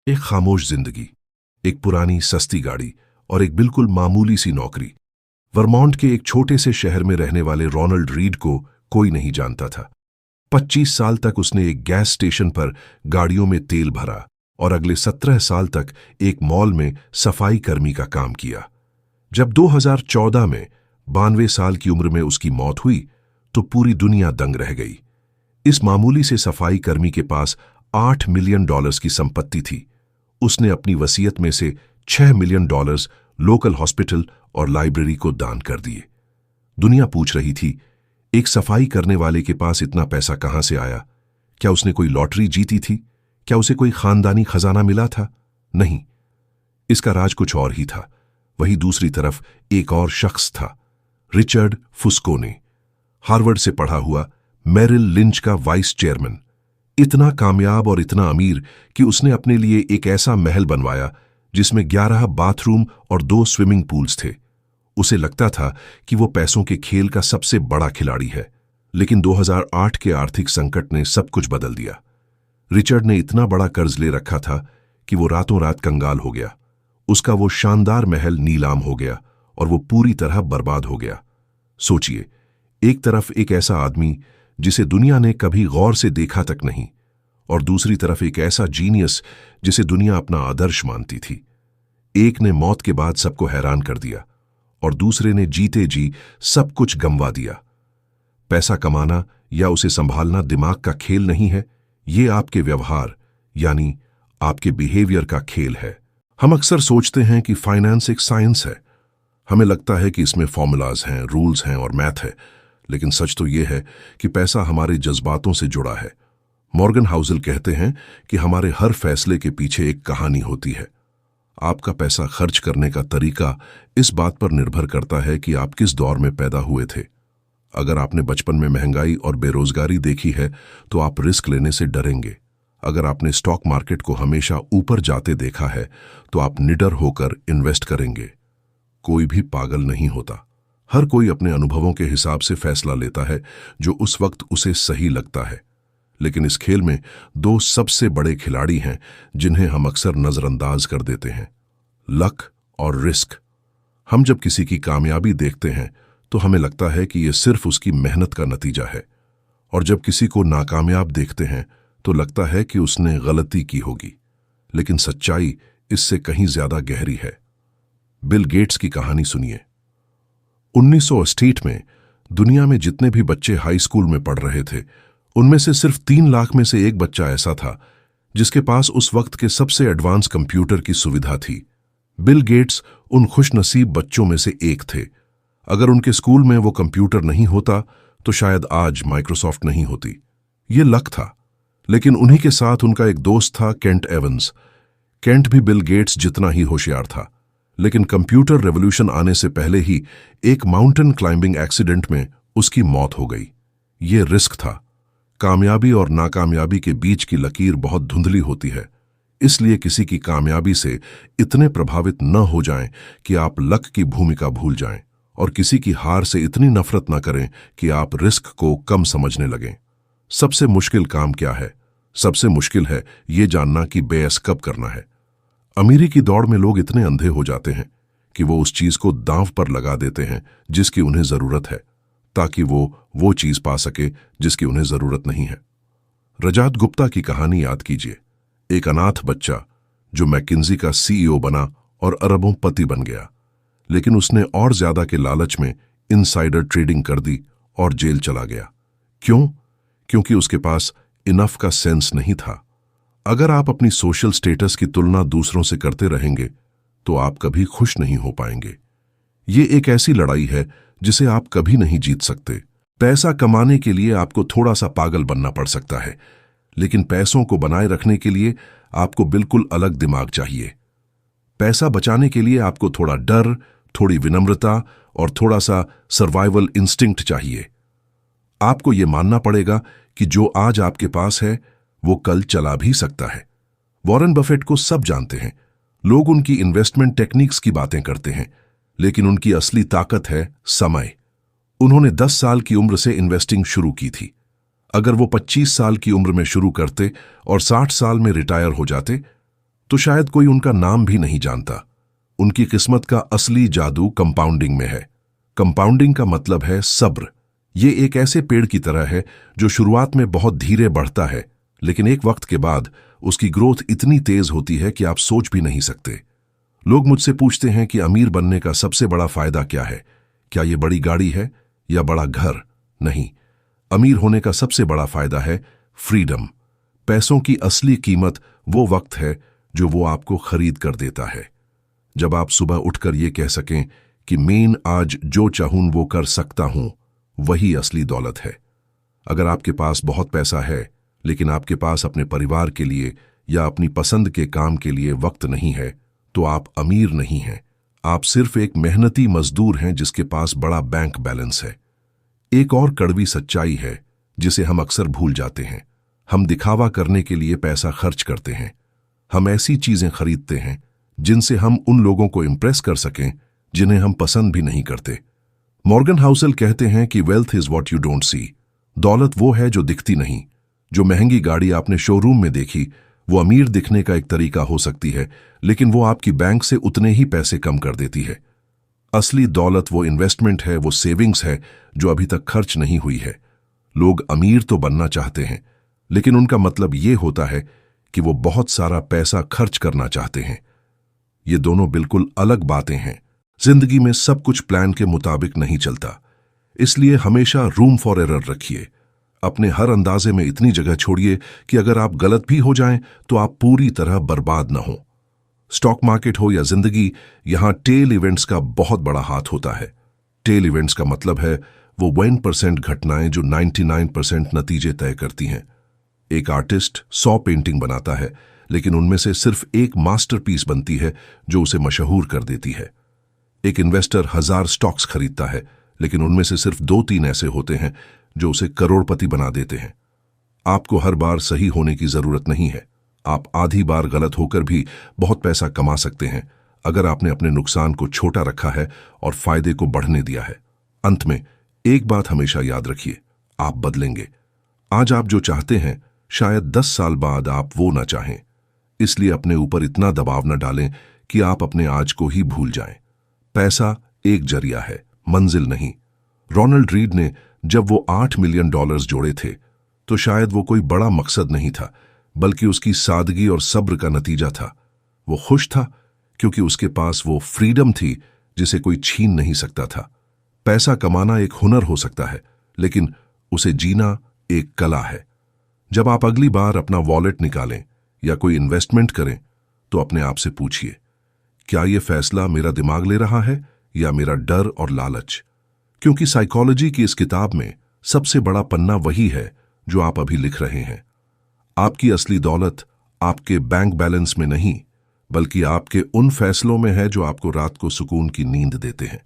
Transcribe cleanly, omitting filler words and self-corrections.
एक खामोश जिंदगी, एक पुरानी सस्ती गाड़ी और एक बिल्कुल मामूली सी नौकरी। वर्मोंट के एक छोटे से शहर में रहने वाले रोनाल्ड रीड को कोई नहीं जानता था। 25 साल तक उसने एक गैस स्टेशन पर गाड़ियों में तेल भरा और अगले 17 साल तक एक मॉल में सफाई कर्मी का काम किया। जब 2014 में 92 साल की उम्र में उसकी मौत हुई तो पूरी दुनिया दंग रह गई। इस मामूली से सफाई कर्मी के पास $8 मिलियन की संपत्ति थी। उसने अपनी वसीयत में से $6 मिलियन लोकल हॉस्पिटल और लाइब्रेरी को दान कर दिए। दुनिया पूछ रही थी, एक सफाई करने वाले के पास इतना पैसा कहां से आया? क्या उसने कोई लॉटरी जीती थी? क्या उसे कोई खानदानी खजाना मिला था? नहीं, इसका राज कुछ और ही था। वही दूसरी तरफ एक और शख्स था, रिचर्ड फुस्कोने, हार्वर्ड से पढ़ा हुआ, मेरिल लिंच का वाइस चेयरमैन। इतना कामयाब और इतना अमीर कि उसने अपने लिए एक ऐसा महल बनवाया जिसमें 11 बाथरूम और 2 स्विमिंग पूल्स थे। उसे लगता था कि वो पैसों के खेल का सबसे बड़ा खिलाड़ी है, लेकिन 2008 के आर्थिक संकट ने सब कुछ बदल दिया। रिचर्ड ने इतना बड़ा कर्ज ले रखा था कि वो रातों रात कंगाल हो गया। उसका वो शानदार महल नीलाम हो गया और वो पूरी तरह बर्बाद हो गया। सोचिए, एक तरफ एक ऐसा आदमी जिसे दुनिया ने कभी गौर से देखा तक नहीं, और दूसरी तरफ एक ऐसा जीनियस जिसे दुनिया अपना आदर्श मानती थी। एक ने मौत के बाद सबको हैरान कर दिया और दूसरे ने जीते जी सब कुछ गंवा दिया। पैसा कमाना या उसे संभालना दिमाग का खेल नहीं है, ये आपके व्यवहार यानी आपके बिहेवियर का खेल है। हम अक्सर सोचते हैं कि फाइनेंस एक साइंस है। हमें लगता है कि इसमें फॉर्मूलाज हैं, रूल्स हैं और मैथ है, लेकिन सच तो यह है कि पैसा हमारे जज्बातों से जुड़ा है। मॉर्गन हाउसल कहते हैं कि हमारे हर फैसले के पीछे एक कहानी होती है। आपका पैसा खर्च करने का तरीका इस बात पर निर्भर करता है कि आप किस दौर में पैदा हुए थे। अगर आपने बचपन में महंगाई और बेरोजगारी देखी है तो आप रिस्क लेने से डरेंगे। अगर आपने स्टॉक मार्केट को हमेशा ऊपर जाते देखा है तो आप निडर होकर इन्वेस्ट करेंगे। कोई भी पागल नहीं होता। हर कोई अपने अनुभवों के हिसाब से फैसला लेता है जो उस वक्त उसे सही लगता है। लेकिन इस खेल में 2 सबसे बड़े खिलाड़ी हैं जिन्हें हम अक्सर नजरअंदाज कर देते हैं, लक और रिस्क। हम जब किसी की कामयाबी देखते हैं तो हमें लगता है कि यह सिर्फ उसकी मेहनत का नतीजा है, और जब किसी को नाकामयाब देखते हैं तो लगता है कि उसने गलती की होगी। लेकिन सच्चाई इससे कहीं ज्यादा गहरी है। बिल गेट्स की कहानी सुनिए। 1968 में दुनिया में जितने भी बच्चे हाई स्कूल में पढ़ रहे थे, उनमें से सिर्फ 3 लाख में से एक बच्चा ऐसा था जिसके पास उस वक्त के सबसे एडवांस कंप्यूटर की सुविधा थी। बिल गेट्स उन खुशनसीब बच्चों में से एक थे। अगर उनके स्कूल में वो कंप्यूटर नहीं होता तो शायद आज माइक्रोसॉफ्ट नहीं होती। ये लक था। लेकिन उन्हीं के साथ उनका एक दोस्त था, केंट एवंस। केंट भी बिल गेट्स जितना ही होशियार था, लेकिन कंप्यूटर रेवोल्यूशन आने से पहले ही एक माउंटेन क्लाइंबिंग एक्सीडेंट में उसकी मौत हो गई। ये रिस्क था। कामयाबी और नाकामयाबी के बीच की लकीर बहुत धुंधली होती है, इसलिए किसी की कामयाबी से इतने प्रभावित न हो जाएं कि आप लक की भूमिका भूल जाएं, और किसी की हार से इतनी नफरत न करें कि आप रिस्क को कम समझने लगें। सबसे मुश्किल काम क्या है? सबसे मुश्किल है ये जानना कि बेअस कब करना है। अमीरी की दौड़ में लोग इतने अंधे हो जाते हैं कि वो उस चीज को दांव पर लगा देते हैं जिसकी उन्हें जरूरत है, ताकि वो चीज पा सके जिसकी उन्हें जरूरत नहीं है। रजात गुप्ता की कहानी याद कीजिए। एक अनाथ बच्चा जो मैकिन्जी का सीईओ बना और अरबों पति बन गया, लेकिन उसने और ज्यादा के लालच में इनसाइडर ट्रेडिंग कर दी और जेल चला गया। क्यों? क्योंकि उसके पास इनफ का सेंस नहीं था। अगर आप अपनी सोशल स्टेटस की तुलना दूसरों से करते रहेंगे तो आप कभी खुश नहीं हो पाएंगे। ये एक ऐसी लड़ाई है जिसे आप कभी नहीं जीत सकते। पैसा कमाने के लिए आपको थोड़ा सा पागल बनना पड़ सकता है, लेकिन पैसों को बनाए रखने के लिए आपको बिल्कुल अलग दिमाग चाहिए। पैसा बचाने के लिए आपको थोड़ा डर, थोड़ी विनम्रता और थोड़ा सा सर्वाइवल इंस्टिंक्ट चाहिए। आपको यह मानना पड़ेगा कि जो आज आपके पास है वो कल चला भी सकता है। वॉरेन बफेट को सब जानते हैं। लोग उनकी इन्वेस्टमेंट टेक्निक्स की बातें करते हैं, लेकिन उनकी असली ताकत है समय। उन्होंने 10 साल की उम्र से इन्वेस्टिंग शुरू की थी। अगर वो 25 साल की उम्र में शुरू करते और 60 साल में रिटायर हो जाते तो शायद कोई उनका नाम भी नहीं जानता। उनकी किस्मत का असली जादू कंपाउंडिंग में है। कंपाउंडिंग का मतलब है सब्र। ये एक ऐसे पेड़ की तरह है जो शुरुआत में बहुत धीरे बढ़ता है, लेकिन एक वक्त के बाद उसकी ग्रोथ इतनी तेज होती है कि आप सोच भी नहीं सकते। लोग मुझसे पूछते हैं कि अमीर बनने का सबसे बड़ा फायदा क्या है? क्या ये बड़ी गाड़ी है या बड़ा घर? नहीं, अमीर होने का सबसे बड़ा फायदा है फ्रीडम। पैसों की असली कीमत वो वक्त है जो वो आपको खरीद कर देता है। जब आप सुबह उठकर ये कह सकें कि मैं आज जो चाहूं वो कर सकता हूं, वही असली दौलत है। अगर आपके पास बहुत पैसा है लेकिन आपके पास अपने परिवार के लिए या अपनी पसंद के काम के लिए वक्त नहीं है, तो आप अमीर नहीं हैं। आप सिर्फ एक मेहनती मजदूर हैं जिसके पास बड़ा बैंक बैलेंस है। एक और कड़वी सच्चाई है जिसे हम अक्सर भूल जाते हैं। हम दिखावा करने के लिए पैसा खर्च करते हैं। हम ऐसी चीजें खरीदते हैं जिनसे हम उन लोगों को इंप्रेस कर सकें जिन्हें हम पसंद भी नहीं करते। मॉर्गन हाउसल कहते हैं कि wealth is what you don't see. दौलत वो है जो दिखती नहीं। जो महंगी गाड़ी आपने शोरूम में देखी, वो अमीर दिखने का एक तरीका हो सकती है, लेकिन वो आपकी बैंक से उतने ही पैसे कम कर देती है। असली दौलत वो इन्वेस्टमेंट है, वो सेविंग्स है जो अभी तक खर्च नहीं हुई है। लोग अमीर तो बनना चाहते हैं, लेकिन उनका मतलब ये होता है कि वो बहुत सारा पैसा खर्च करना चाहते हैं। ये दोनों बिल्कुल अलग बातें हैं। जिंदगी में सब कुछ प्लान के मुताबिक नहीं चलता, इसलिए हमेशा रूम फॉर एरर रखिए। अपने हर अंदाजे में इतनी जगह छोड़िए कि अगर आप गलत भी हो जाएं तो आप पूरी तरह बर्बाद न हो। स्टॉक मार्केट हो या जिंदगी, यहां टेल इवेंट्स का बहुत बड़ा हाथ होता है। टेल इवेंट्स का मतलब है वो 1% घटनाएं जो 99% नतीजे तय करती हैं। एक आर्टिस्ट 100 पेंटिंग बनाता है, लेकिन उनमें से सिर्फ एक मास्टरपीस बनती है जो उसे मशहूर कर देती है। एक इन्वेस्टर 1000 स्टॉक्स खरीदता है, लेकिन उनमें से सिर्फ 2-3 ऐसे होते हैं जो उसे करोड़पति बना देते हैं। आपको हर बार सही होने की जरूरत नहीं है। आप आधी बार गलत होकर भी बहुत पैसा कमा सकते हैं अगर आपने अपने नुकसान को छोटा रखा है और फायदे को बढ़ने दिया है। अंत में एक बात हमेशा याद रखिए, आप बदलेंगे। आज आप जो चाहते हैं, शायद 10 साल बाद आप वो ना चाहें। इसलिए अपने ऊपर इतना दबाव न डालें कि आप अपने आज को ही भूल जाएं। पैसा एक जरिया है, मंजिल नहीं। रोनाल्ड रीड ने जब वो $8 मिलियन जोड़े थे, तो शायद वो कोई बड़ा मकसद नहीं था, बल्कि उसकी सादगी और सब्र का नतीजा था। वो खुश था क्योंकि उसके पास वो फ्रीडम थी जिसे कोई छीन नहीं सकता था। पैसा कमाना एक हुनर हो सकता है, लेकिन उसे जीना एक कला है। जब आप अगली बार अपना वॉलेट निकालें या कोई इन्वेस्टमेंट करें, तो अपने आप से पूछिए, क्या ये फैसला मेरा दिमाग ले रहा है या मेरा डर और लालच? क्योंकि साइकोलॉजी की इस किताब में सबसे बड़ा पन्ना वही है जो आप अभी लिख रहे हैं। आपकी असली दौलत आपके बैंक बैलेंस में नहीं, बल्कि आपके उन फैसलों में है जो आपको रात को सुकून की नींद देते हैं।